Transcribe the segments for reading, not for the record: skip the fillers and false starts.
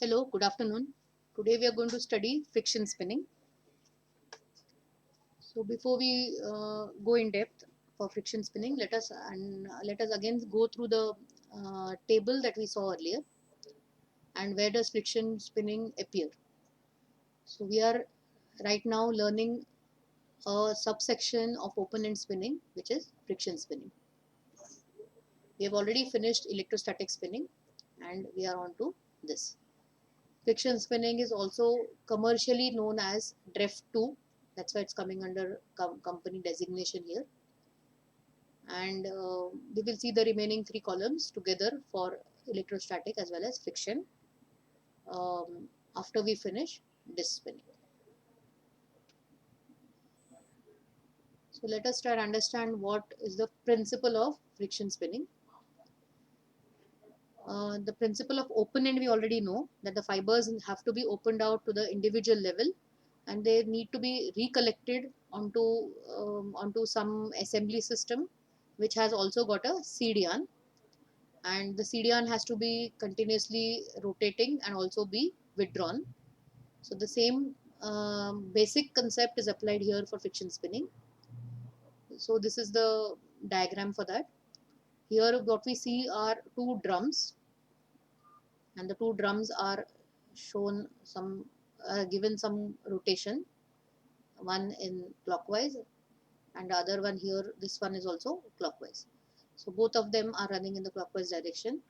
Hello, good afternoon. Today we are going to study friction spinning. So before we go in depth for friction spinning, let us again go through the table that we saw earlier and where does friction spinning appear. So we are right now learning a subsection of open-end spinning, which is friction spinning. We have already finished electrostatic spinning, and we are on to this. Friction spinning is also commercially known as DREF2. That's why it's coming under company designation here. And we will see the remaining three columns together for electrostatic as well as friction after we finish this spinning. So let us try to understand what is the principle of friction spinning. The principle of open end we already know, that the fibers have to be opened out to the individual level and they need to be recollected onto some assembly system which has also got a seed yarn, and the seed yarn has to be continuously rotating and also be withdrawn. So the same basic concept is applied here for friction spinning. So this is the diagram for that. Here what we see are two drums, and the two drums are shown some given some rotation, one in clockwise and the other one here, this one is also clockwise. So both of them are running in the clockwise direction,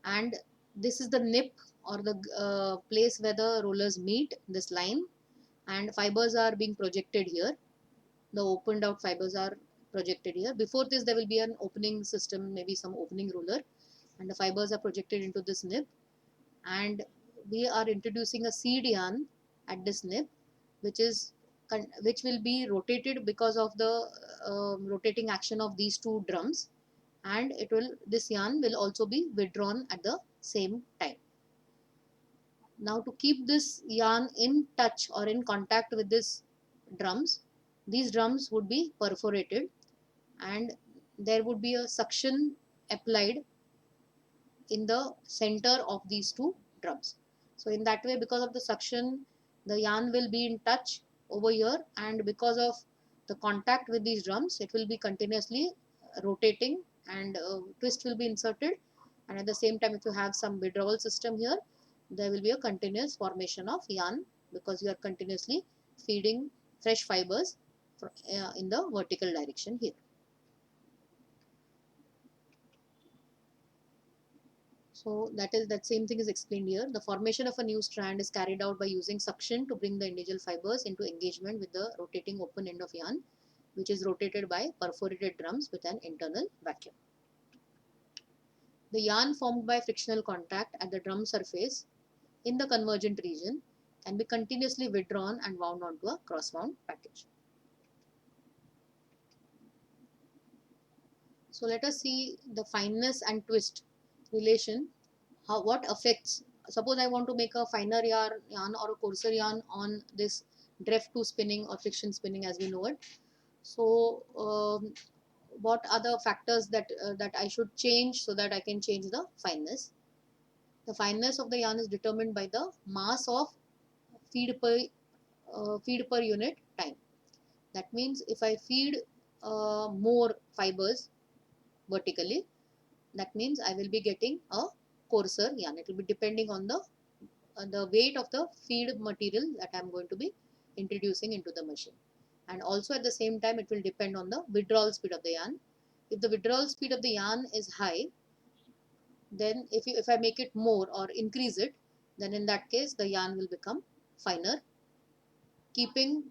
and this is the nip or the place where the rollers meet, this line, and fibers are being projected here. The opened out fibers are projected here. Before this there will be an opening system, maybe some opening roller, and the fibers are projected into this nip, and we are introducing a seed yarn at this nip, which is which will be rotated because of the rotating action of these two drums, and this yarn will also be withdrawn at the same time. Now to keep this yarn in touch or in contact with this drums, these drums would be perforated and there would be a suction applied in the center of these two drums. So in that way, because of the suction, the yarn will be in touch over here, and because of the contact with these drums, it will be continuously rotating, and twist will be inserted, and at the same time if you have some withdrawal system here, there will be a continuous formation of yarn because you are continuously feeding fresh fibers in the vertical direction here. So that same thing is explained here. The formation of a new strand is carried out by using suction to bring the individual fibers into engagement with the rotating open end of yarn, which is rotated by perforated drums with an internal vacuum. The yarn formed by frictional contact at the drum surface in the convergent region can be continuously withdrawn and wound onto a cross-wound package. So let us see the fineness and twist relation. What affects, suppose I want to make a finer yarn or a coarser yarn on this DREF2 spinning or friction spinning as we know it. So what are the factors that I should change so that I can change the fineness? The fineness of the yarn is determined by the mass of feed per unit time. That means if I feed more fibers vertically, that means I will be getting a coarser yarn. It will be depending on the weight of the feed material that I am going to be introducing into the machine. And also at the same time it will depend on the withdrawal speed of the yarn. If the withdrawal speed of the yarn is high, then if I make it more or increase it, then in that case the yarn will become finer, keeping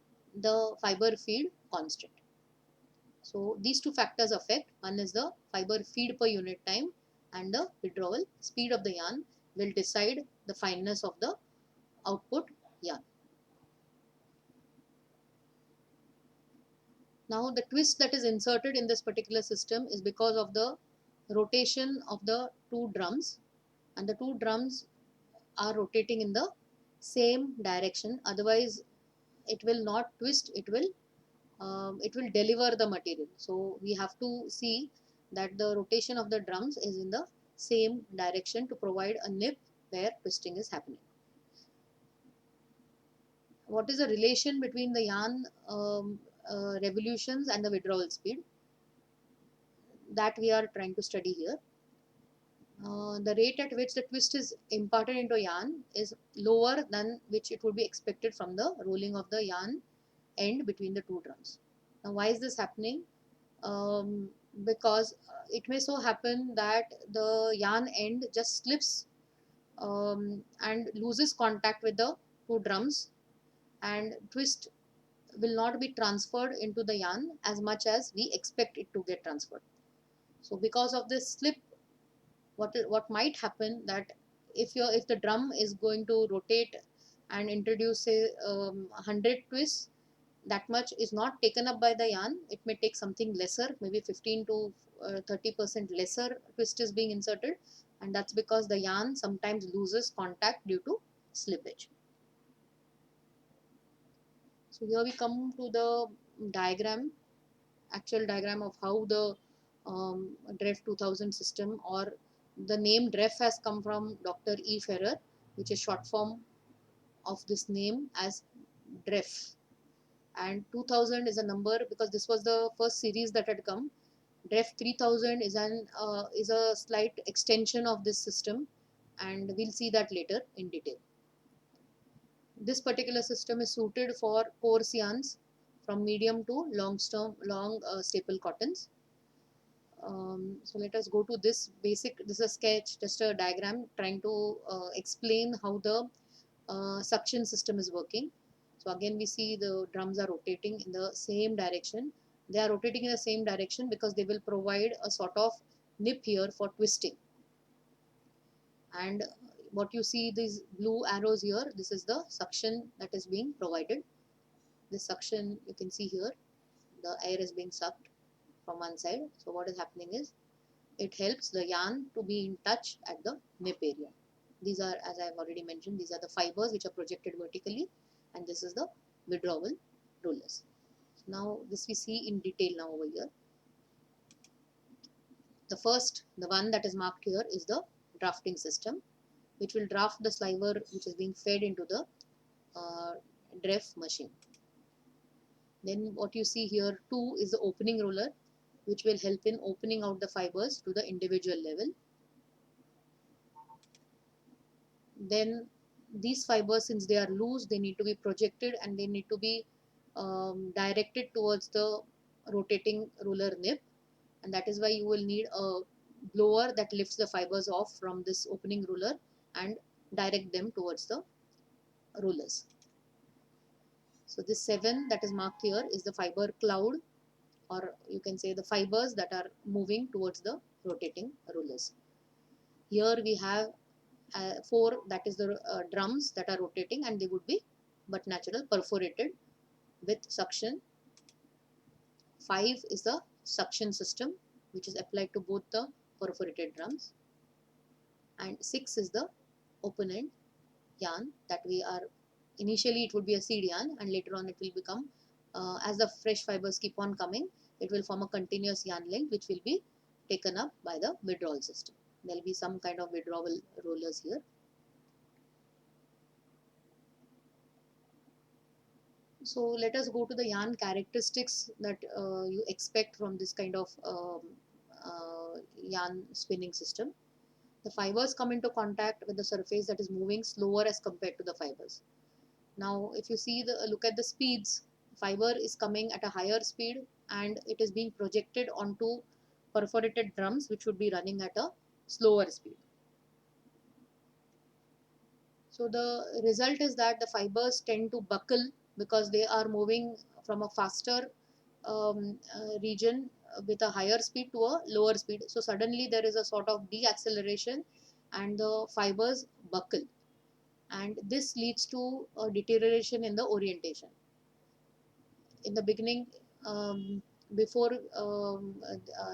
the fiber feed constant. So these two factors affect. One is the fiber feed per unit time, and the withdrawal speed of the yarn will decide the fineness of the output yarn. Now the twist that is inserted in this particular system is because of the rotation of the two drums, and the two drums are rotating in the same direction, otherwise it will not twist, it will deliver the material. So we have to see that the rotation of the drums is in the same direction to provide a nip where twisting is happening. what is the relation between the yarn revolutions and the withdrawal speed, that we are trying to study here. The rate at which the twist is imparted into yarn is lower than which it would be expected from the rolling of the yarn end between the two drums. Now, why is this happening? Because it may so happen that the yarn end just slips and loses contact with the two drums, and twist will not be transferred into the yarn as much as we expect it to get transferred. So because of this slip, what might happen, that if the drum is going to rotate and introduce say 100 twists, that much is not taken up by the yarn. It may take something lesser, maybe 15 to 30% lesser twist is being inserted, and that's because the yarn sometimes loses contact due to slippage. So here we come to the diagram, actual diagram of how the DREF 2000 system, or the name DREF has come from Dr. E. Ferrer, which is short form of this name as DREF. And 2000 is a number because this was the first series that had come. DREF 3000 is a slight extension of this system, and we'll see that later in detail. This particular system is suited for coarse yarns from medium to long staple cottons. So let us go to this basic, this is a sketch, just a diagram trying to explain how the suction system is working. So again we see the drums are rotating in the same direction. They are rotating in the same direction because they will provide a sort of nip here for twisting. And what you see, these blue arrows here, this is the suction that is being provided. This suction you can see here, the air is being sucked from one side. So what is happening is, it helps the yarn to be in touch at the nip area. These are, as I have already mentioned, these are the fibers which are projected vertically, and this is the withdrawal rollers. Now this we see in detail now over here. The one that is marked here is the drafting system, which will draft the sliver which is being fed into the DREF machine. Then what you see here too is the opening roller, which will help in opening out the fibers to the individual level. Then these fibers, since they are loose, they need to be projected and they need to be directed towards the rotating roller nip, and that is why you will need a blower that lifts the fibers off from this opening roller and direct them towards the rollers. So this 7 that is marked here is the fiber cloud, or you can say the fibers that are moving towards the rotating rollers. Here we have 4, that is the drums that are rotating, and they would be but natural perforated with suction. 5 is the suction system which is applied to both the perforated drums, and 6 is the open end yarn that we are, initially it would be a seed yarn, and later on it will become as the fresh fibers keep on coming, it will form a continuous yarn length which will be taken up by the withdrawal system. There will be some kind of withdrawal rollers here. So let us go to the yarn characteristics that you expect from this kind of yarn spinning system. The fibers come into contact with the surface that is moving slower as compared to the fibers. Now if you see look at the speeds, fiber is coming at a higher speed and it is being projected onto perforated drums which would be running at a slower speed. So the result is that the fibers tend to buckle because they are moving from a faster region with a higher speed to a lower speed. So suddenly there is a sort of deacceleration and the fibers buckle, and this leads to a deterioration in the orientation. In the beginning, before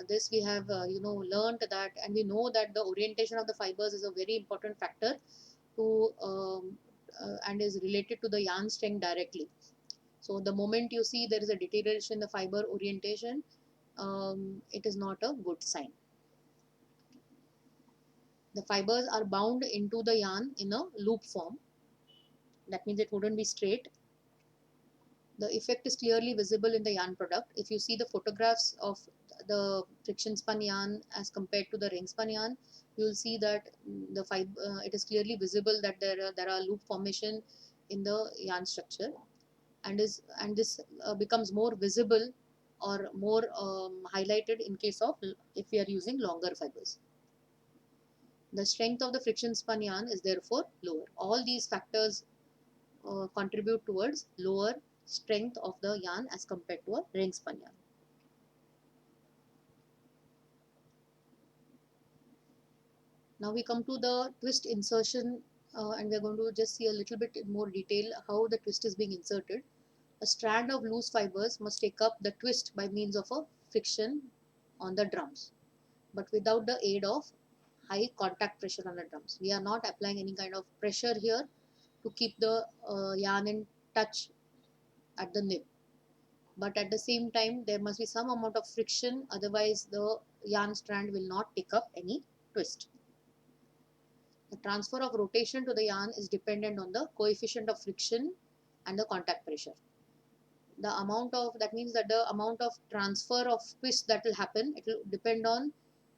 this we have learned that, and we know that the orientation of the fibers is a very important factor to and is related to the yarn strength directly. So the moment you see there is a deterioration in the fiber orientation, it is not a good sign. The fibers are bound into the yarn in a loop form. That means it wouldn't be straight. The effect is clearly visible in the yarn product. If you see the photographs of the friction spun yarn as compared to the ring spun yarn, you will see that the it is clearly visible that there are loop formation in the yarn structure, and this becomes more visible or more highlighted in case of if we are using longer fibers. The strength of the friction spun yarn is therefore lower. All these factors contribute towards lower strength of the yarn as compared to a ring spun yarn. Now we come to the twist insertion, and we are going to just see a little bit in more detail how the twist is being inserted. A strand of loose fibers must take up the twist by means of a friction on the drums, but without the aid of high contact pressure on the drums. We are not applying any kind of pressure here to keep the yarn in touch at the nib. But at the same time, there must be some amount of friction, otherwise the yarn strand will not pick up any twist. The transfer of rotation to the yarn is dependent on the coefficient of friction and the contact pressure. The amount of, that means that the amount of transfer of twist that will happen, it will depend on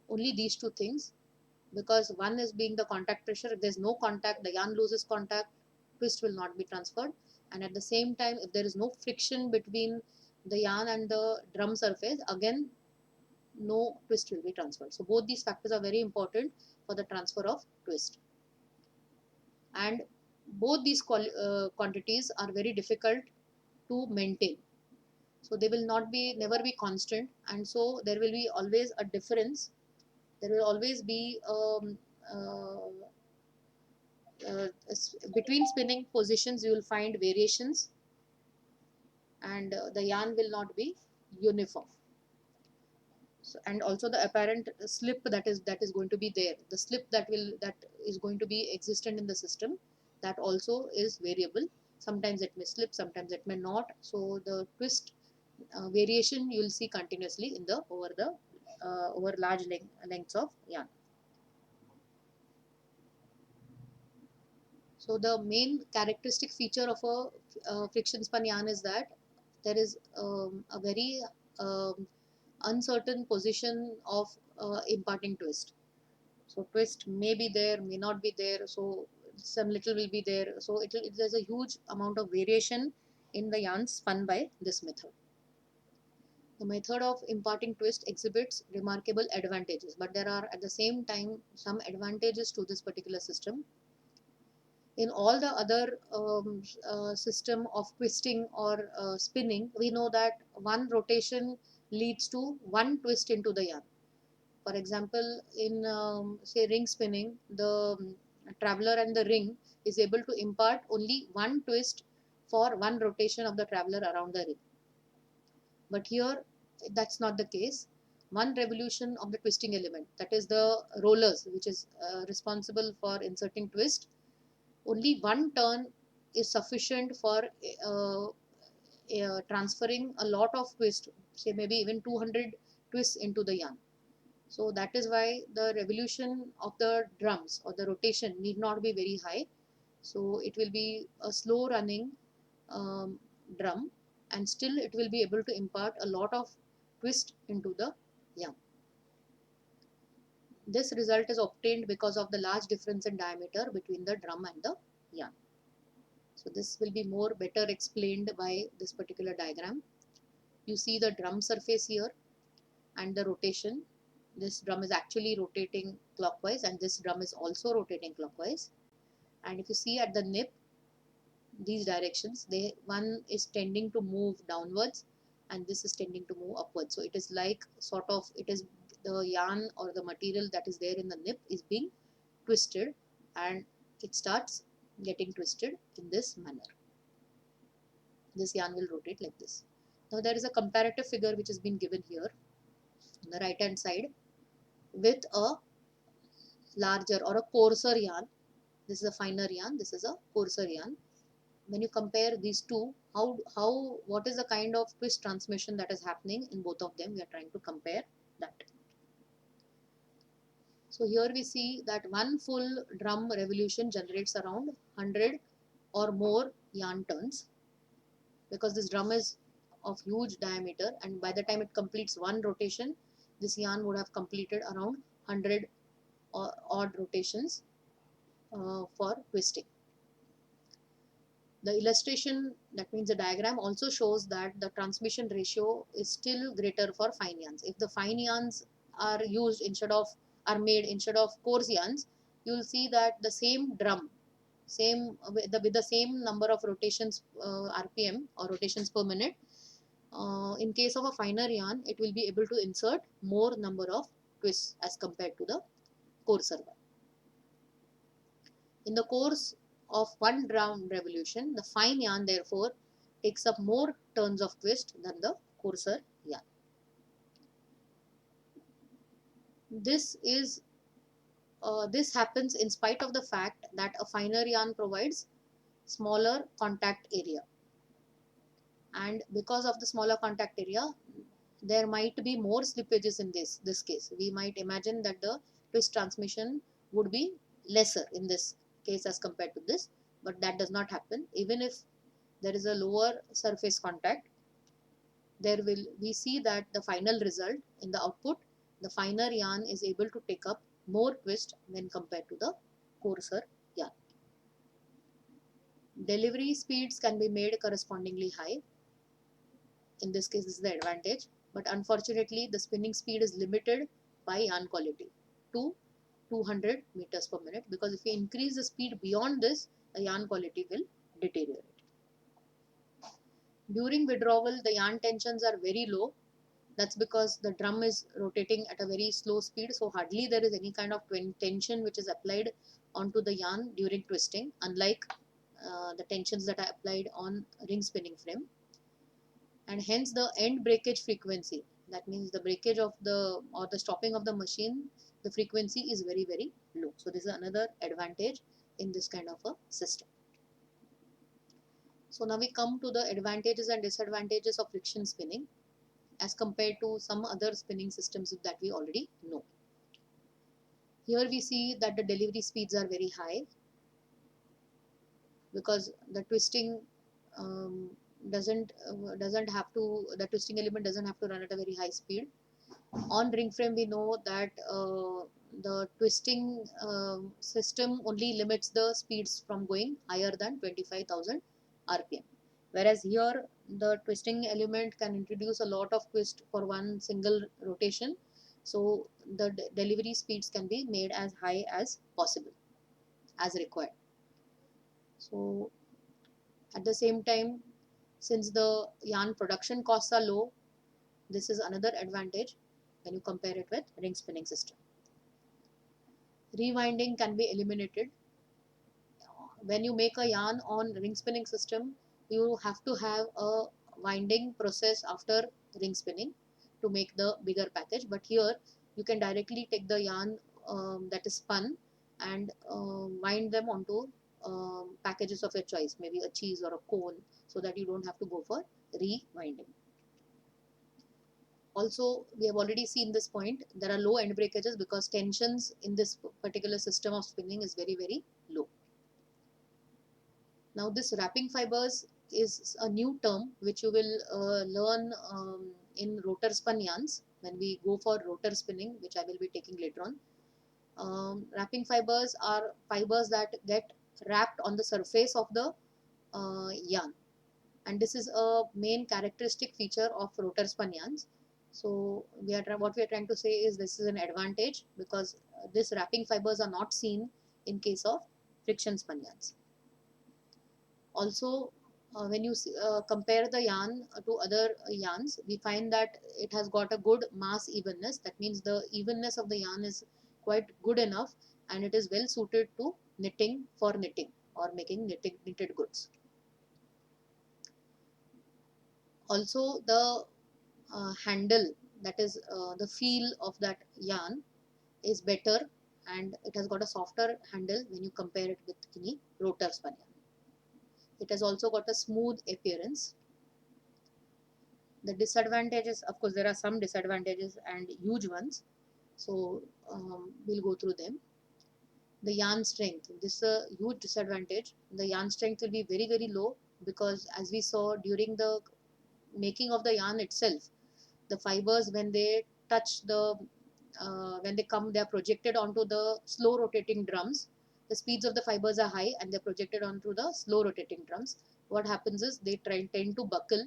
only these two things, because one is being the contact pressure. If there is no contact, the yarn loses contact, twist will not be transferred. And at the same time, if there is no friction between the yarn and the drum surface, again no twist will be transferred. So both these factors are very important for the transfer of twist, and both these quantities are very difficult to maintain. So they will not be, never be constant, and so there will be always a difference. There will always be between spinning positions you will find variations, and the yarn will not be uniform. So, and also the apparent slip that is going to be there, the slip that is going to be existent in the system, that also is variable. Sometimes it may slip, sometimes it may not. So the twist variation you will see continuously in the over large lengths of yarn. So the main characteristic feature of a friction spun yarn is that there is a very um, uncertain position of imparting twist. So twist may be there, may not be there. So some little will be there. So there's a huge amount of variation in the yarn spun by this method. The method of imparting twist exhibits remarkable advantages, but there are at the same time some advantages to this particular system. In all the other system of twisting or spinning, we know that one rotation leads to one twist into the yarn. For example, in say ring spinning, the traveler and the ring is able to impart only one twist for one rotation of the traveler around the ring. But here that's not the case. One revolution of the twisting element, that is the rollers, which is responsible for inserting twist, only one turn is sufficient for transferring a lot of twist, say maybe even 200 twists into the yarn. So that is why the revolution of the drums or the rotation need not be very high. So it will be a slow running drum, and still it will be able to impart a lot of twist into the yarn. This result is obtained because of the large difference in diameter between the drum and the yarn. So this will be more better explained by this particular diagram. You see the drum surface here and the rotation. This drum is actually rotating clockwise, and this drum is also rotating clockwise. And if you see at the nib, these directions, one is tending to move downwards and this is tending to move upwards. So it is like sort of, it is the yarn or the material that is there in the nib is being twisted, and it starts getting twisted in this manner. This yarn will rotate like this. Now there is a comparative figure which has been given here on the right hand side with a larger or a coarser yarn. This is a finer yarn, this is a coarser yarn. When you compare these two, what is the kind of twist transmission that is happening in both of them? We are trying to compare that. So here we see that one full drum revolution generates around 100 or more yarn turns, because this drum is of huge diameter, and by the time it completes one rotation, this yarn would have completed around 100 odd rotations for twisting. The illustration, that means the diagram, also shows that the transmission ratio is still greater for fine yarns. If the fine yarns are used made instead of coarse yarns, you will see that the same drum, with the same number of rotations RPM, or rotations per minute, in case of a finer yarn, it will be able to insert more number of twists as compared to the coarser one. In the course of one drum revolution, the fine yarn therefore takes up more turns of twist than the coarser yarn. This happens in spite of the fact that a finer yarn provides smaller contact area, and because of the smaller contact area, there might be more slippages in this case. We might imagine that the twist transmission would be lesser in this case as compared to this, but that does not happen. Even if there is a lower surface contact, we see that the final result in the output, the finer yarn is able to take up more twist when compared to the coarser yarn. Delivery speeds can be made correspondingly high. In this case, this is the advantage, but unfortunately the spinning speed is limited by yarn quality to 200 meters per minute, because if we increase the speed beyond this, the yarn quality will deteriorate. During withdrawal, the yarn tensions are very low. That's because the drum is rotating at a very slow speed, so hardly there is any kind of tension which is applied onto the yarn during twisting, unlike the tensions that are applied on ring spinning frame. And hence the end breakage frequency, that means the breakage of the stopping of the machine, the frequency is very, very low. So this is another advantage in this kind of a system. So now we come to the advantages and disadvantages of friction spinning as compared to some other spinning systems that we already know. Here we see that the delivery speeds are very high, because the twisting the twisting element doesn't have to run at a very high speed. On ring frame, we know that the twisting system only limits the speeds from going higher than 25,000 RPM. Whereas here, the twisting element can introduce a lot of twist for one single rotation. So the delivery speeds can be made as high as possible, as required. So at the same time, since the yarn production costs are low, this is another advantage when you compare it with ring spinning system. Rewinding can be eliminated. When you make a yarn on ring spinning system, you have to have a winding process after ring spinning to make the bigger package. But here you can directly take the yarn that is spun and wind them onto packages of your choice, maybe a cheese or a cone, so that you don't have to go for rewinding. Also, we have already seen this point, there are low end breakages because tensions in this particular system of spinning is very, very low. Now this wrapping fibers is a new term which you will learn in rotor spun yarns when we go for rotor spinning, which I will be taking later on. Wrapping fibers are fibers that get wrapped on the surface of the yarn, and this is a main characteristic feature of rotor spun yarns. So what we are trying to say is this is an advantage, because this wrapping fibers are not seen in case of friction spun yarns. Also, when you compare the yarn to other yarns, we find that it has got a good mass evenness. That means the evenness of the yarn is quite good enough, and it is well suited to knitting or making knitted goods. Also, the handle, that is the feel of that yarn is better, and it has got a softer handle when you compare it with any rotor spun yarn. It has also got a smooth appearance. The disadvantages, of course, there are some disadvantages and huge ones. So we'll go through them. The yarn strength, this is a huge disadvantage. The yarn strength will be very, very low because as we saw during the making of the yarn itself, the fibers when they touch the when they come, they are projected onto the slow rotating drums. The speeds of the fibers are high and they're projected onto the slow rotating drums. What happens is they tend to buckle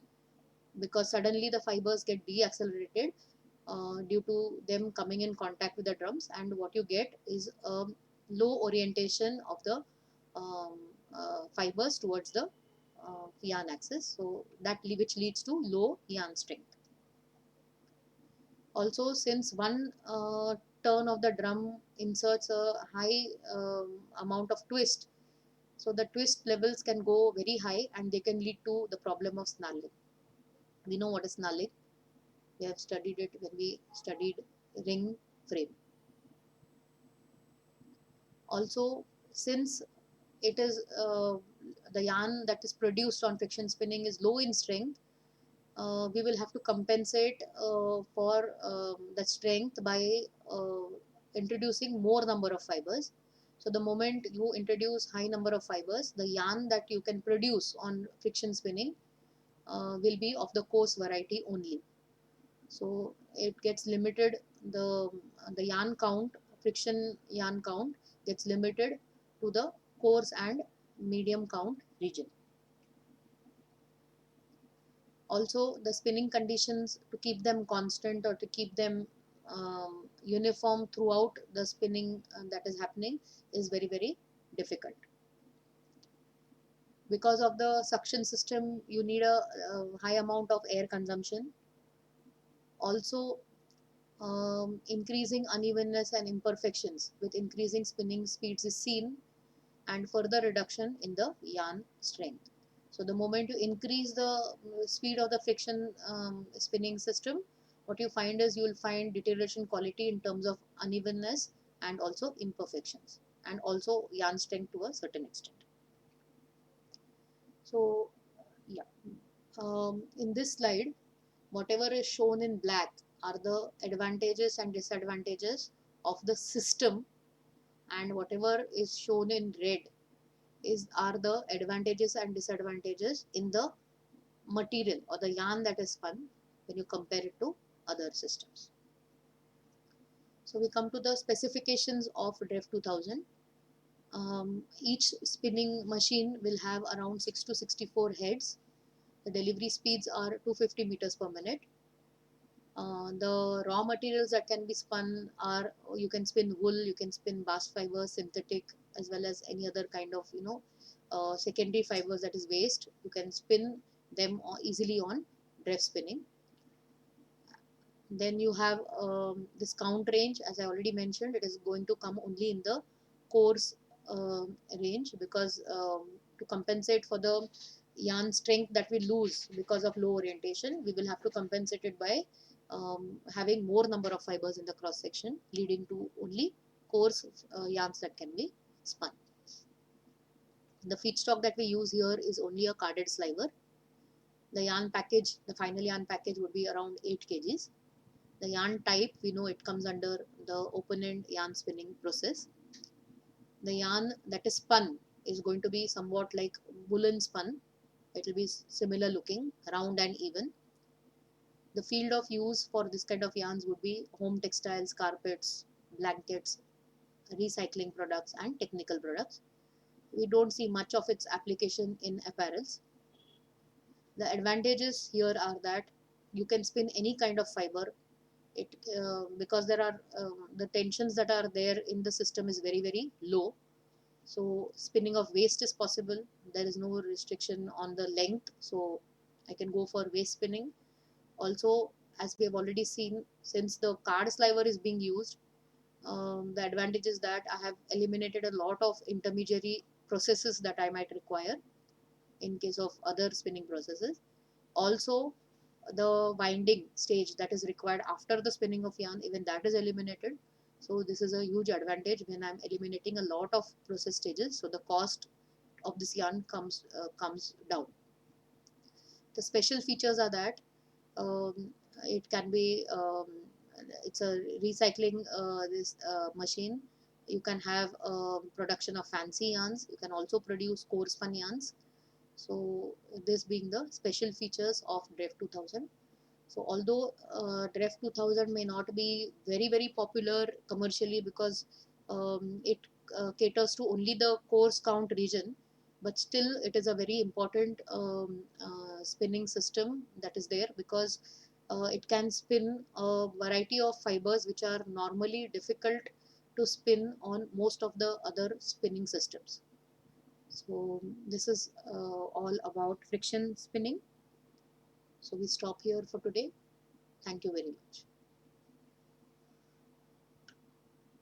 because suddenly the fibers get deaccelerated due to them coming in contact with the drums, and what you get is a low orientation of the um, fibers towards the yarn axis, so that which leads to low yarn strength. Also, since one turn of the drum inserts a high amount of twist, so the twist levels can go very high and they can lead to the problem of snarling. We know what is snarling. We have studied it when we studied ring frame. Also, since it is the yarn that is produced on friction spinning is low in strength, we will have to compensate for the strength by introducing more number of fibers. So the moment you introduce high number of fibers, the yarn that you can produce on friction spinning will be of the coarse variety only. So it gets limited, the yarn count, friction yarn count gets limited to the coarse and medium count region. Also, the spinning conditions, to keep them constant or to keep them uniform throughout the spinning that is happening, is very, very difficult. Because of the suction system, you need a high amount of air consumption. Also, increasing unevenness and imperfections with increasing spinning speeds is seen, and further reduction in the yarn strength. So the moment you increase the speed of the friction spinning system, what you find is you will find deterioration quality in terms of unevenness and also imperfections, and also yarn strength to a certain extent. So yeah, in this slide, whatever is shown in black are the advantages and disadvantages of the system, and whatever is shown in red are the advantages and disadvantages in the material or the yarn that is spun when you compare it to other systems. So we come to the specifications of DREF 2000. Each spinning machine will have around 6 to 64 heads. The delivery speeds are 250 meters per minute. The raw materials that can be spun are, you can spin wool, you can spin bast fiber, synthetic, as well as any other kind of secondary fibers that is waste. You can spin them easily on DREF spinning. Then you have this count range, as I already mentioned, it is going to come only in the coarse range, because to compensate for the yarn strength that we lose because of low orientation, we will have to compensate it by having more number of fibers in the cross section, leading to only coarse yarns that can be spun. The feedstock that we use here is only a carded sliver. The yarn package, the final yarn package would be around 8 kgs. The yarn type, we know it comes under the open-end yarn spinning process. The yarn that is spun is going to be somewhat like woolen spun. It will be similar looking, round and even. The field of use for this kind of yarns would be home textiles, carpets, blankets, recycling products and technical products. We don't see much of its application in apparels. The advantages here are that you can spin any kind of fiber. It because there are the tensions that are there in the system is very, very low, so spinning of waste is possible. There is no restriction on the length, so I can go for waste spinning. Also, as we have already seen, since the card sliver is being used, the advantage is that I have eliminated a lot of intermediary processes that I might require in case of other spinning processes. Also, the winding stage that is required after the spinning of yarn, even that is eliminated. So this is a huge advantage when I'm eliminating a lot of process stages, so the cost of this yarn comes down. The special features are that it can be it's a recycling this machine. You can have production of fancy yarns, you can also produce coarse spun yarns. So this being the special features of DREF 2000. So although DREF 2000 may not be very popular commercially because it caters to only the coarse count region, but still it is a very important spinning system that is there, because it can spin a variety of fibers which are normally difficult to spin on most of the other spinning systems. So this is all about friction spinning. So we stop here for today. Thank you very much.